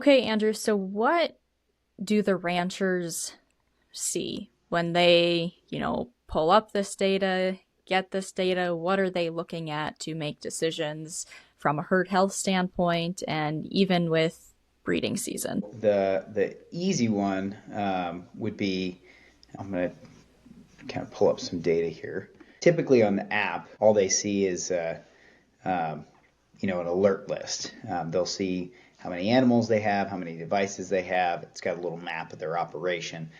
Okay, Andrew, so what do the ranchers see when they, pull up this data, get this data? What are they looking at to make decisions from a herd health standpoint and even with breeding season? The easy one would be, I'm going to kind of pull up some data here. Typically on the app, all they see is um, an alert list. They'll see how many animals they have, how many devices they have. It's got a little map of their operation.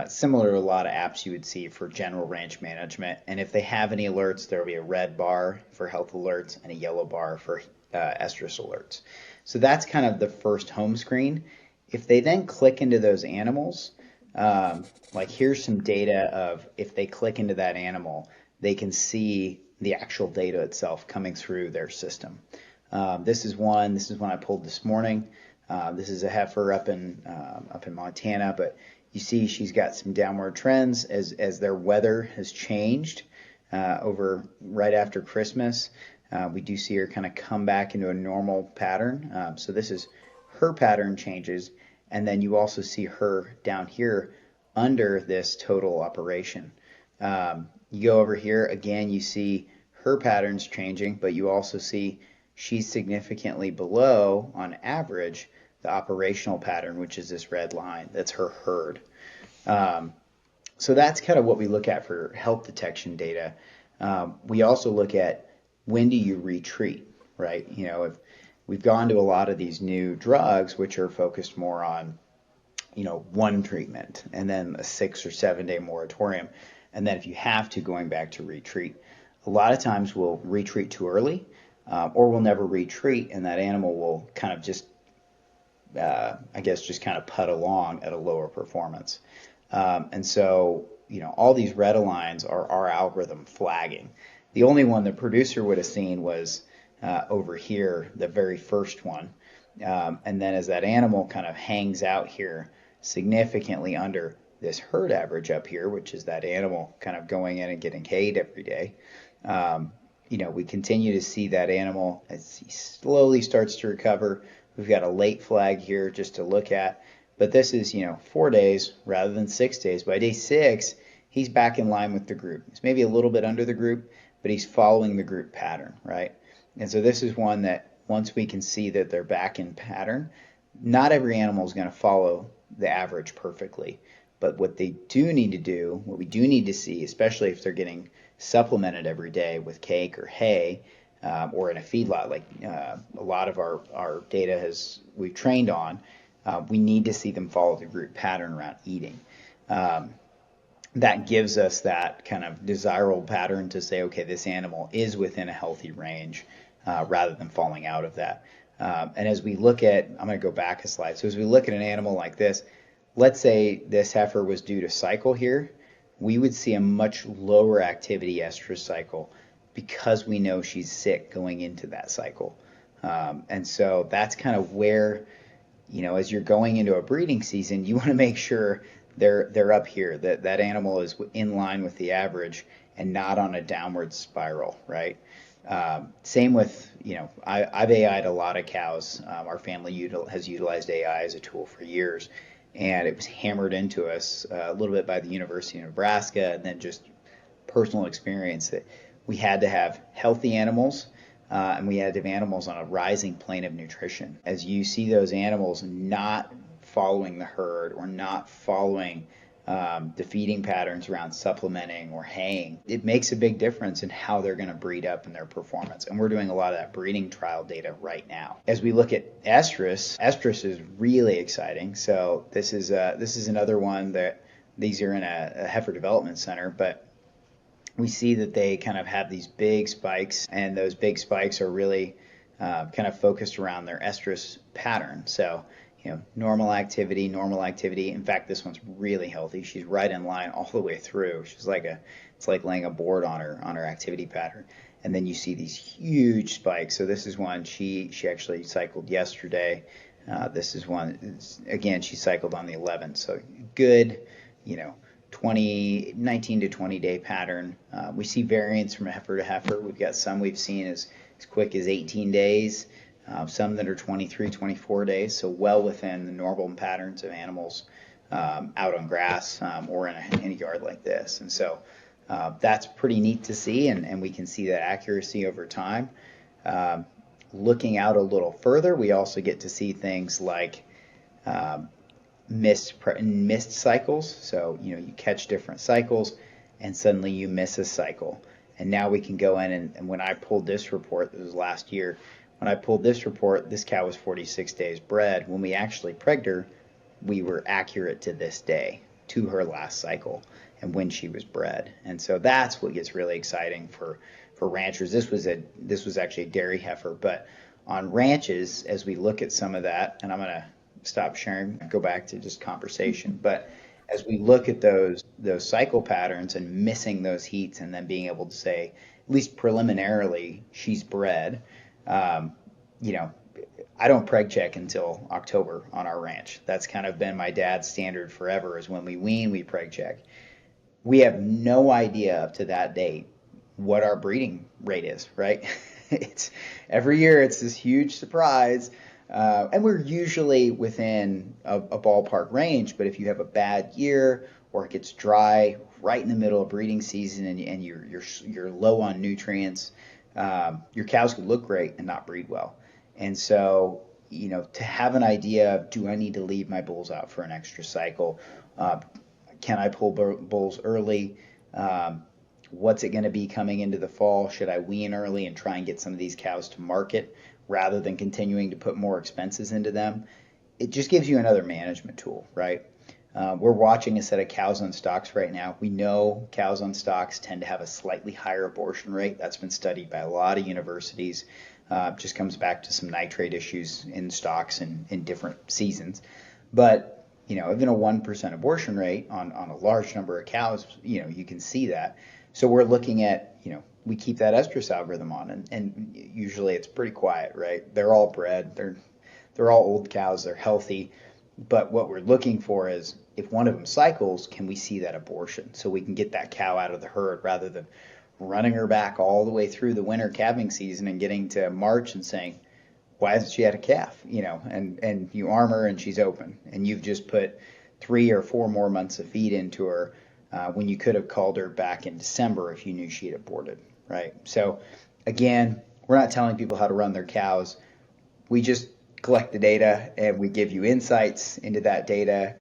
Similar to a lot of apps you would see for general ranch management. And if they have any alerts, there will be a red bar for health alerts and a yellow bar for estrus alerts. So that's kind of the first home screen. If they then click into those animals, like here's some data of if they click into that animal, they can see the actual data itself coming through their system. This is one I pulled this morning. This is a heifer up in Montana, but you see she's got some downward trends as their weather has changed over right after Christmas. We do see her kind of come back into a normal pattern. So this is her pattern changes, and then you also see her down here under this total operation. You go over here again, you see her patterns changing, but you also see she's significantly below, on average, the operational pattern, which is this red line. That's her herd. Um, so that's kind of what we look at for health detection data. We also look at when do you retreat, right? If we've gone to a lot of these new drugs, which are focused more on, one treatment and then a 6 or 7 day moratorium. And then if you have to, going back to retreat. A lot of times we'll retreat too early, or we'll never retreat, and that animal will kind of just, I guess, just kind of put along at a lower performance. And so, all these red lines are our algorithm flagging. The only one the producer would have seen was over here, the very first one. And then as that animal kind of hangs out here significantly under this herd average up here, which is that animal kind of going in and getting hayed every day, we continue to see that animal as he slowly starts to recover. We've got a late flag here just to look at, but this is, 4 days rather than 6 days. By day 6, he's back in line with the group. He's maybe a little bit under the group, but he's following the group pattern, right? And so this is one that once we can see that they're back in pattern, not every animal is going to follow the average perfectly. But what they do need to do, what we do need to see, especially if they're getting supplemented every day with cake or hay, or in a feedlot, like a lot of our data we've trained on, we need to see them follow the group pattern around eating. Um, that gives us that kind of desirable pattern to say, okay, this animal is within a healthy range, rather than falling out of that. And as we look at, I'm going to go back a slide. So as we look at an animal like this, let's say this heifer was due to cycle here, we would see a much lower activity estrus cycle because we know she's sick going into that cycle. And so that's kind of where, as you're going into a breeding season, you want to make sure they're up here, that animal is in line with the average and not on a downward spiral, right? Same with, I've AI'd a lot of cows. Our family has utilized AI as a tool for years, and it was hammered into us a little bit by the University of Nebraska, and then just personal experience that we had to have healthy animals, and we had to have animals on a rising plane of nutrition. As you see those animals not following the herd or not following the feeding patterns around supplementing or haying, it makes a big difference in how they're going to breed up in their performance. And we're doing a lot of that breeding trial data right now. As we look at estrus is really exciting. So this is another one that these are in a heifer development center, but we see that they kind of have these big spikes, and those big spikes are really kind of focused around their estrus pattern. So, normal activity, normal activity. In fact, this one's really healthy. She's right in line all the way through. It's like laying a board on her activity pattern. And then you see these huge spikes. So this is one she actually cycled yesterday. This is one, again, she cycled on the 11th. So good, you know, 19 to 20 day pattern. We see variance from heifer to heifer. We've got some we've seen as quick as 18 days. some that are 23, 24 days, so well within the normal patterns of animals out on grass or in a yard like this. And so that's pretty neat to see, and we can see that accuracy over time. Um, Looking out a little further, we also get to see things like um, missed cycles. So you catch different cycles, and suddenly you miss a cycle. And now we can go in and when I pulled this report, this was last year, when I pulled this report, this cow was 46 days bred. When we actually pregged her, we were accurate to this day to her last cycle and when she was bred. And so that's what gets really exciting for ranchers. This was actually a dairy heifer, but on ranches, as we look at some of that, and I'm going to stop sharing, go back to just conversation, but as we look at those cycle patterns and missing those heats and then being able to say, at least preliminarily, she's bred, um, you know, I don't preg check until October on our ranch. That's kind of been my dad's standard forever, is when we wean, we preg check. We have no idea up to that date what our breeding rate is, right? It's every year it's this huge surprise, and we're usually within a ballpark range. But if you have a bad year or it gets dry right in the middle of breeding season and you're low on nutrients, your cows could look great and not breed well. And so, to have an idea of, do I need to leave my bulls out for an extra cycle? Uh, can I pull bulls early? What's it going to be coming into the fall? Should I wean early and try and get some of these cows to market rather than continuing to put more expenses into them? It just gives you another management tool, right? We're watching a set of cows on stocks right now. We know cows on stocks tend to have a slightly higher abortion rate. That's been studied by a lot of universities. Just comes back to some nitrate issues in stocks and in different seasons. But even a 1% abortion rate on a large number of cows, you can see that. So we're looking at, we keep that estrus algorithm on, and usually it's pretty quiet, right? They're all bred, they're all old cows, they're healthy. But what we're looking for is, if one of them cycles, can we see that abortion so we can get that cow out of the herd rather than running her back all the way through the winter calving season and getting to March and saying, why hasn't she had a calf? And you arm her and she's open, and you've just put 3 or 4 more months of feed into her when you could have called her back in December if you knew she had aborted, right? So again, we're not telling people how to run their cows. We just collect the data and we give you insights into that data.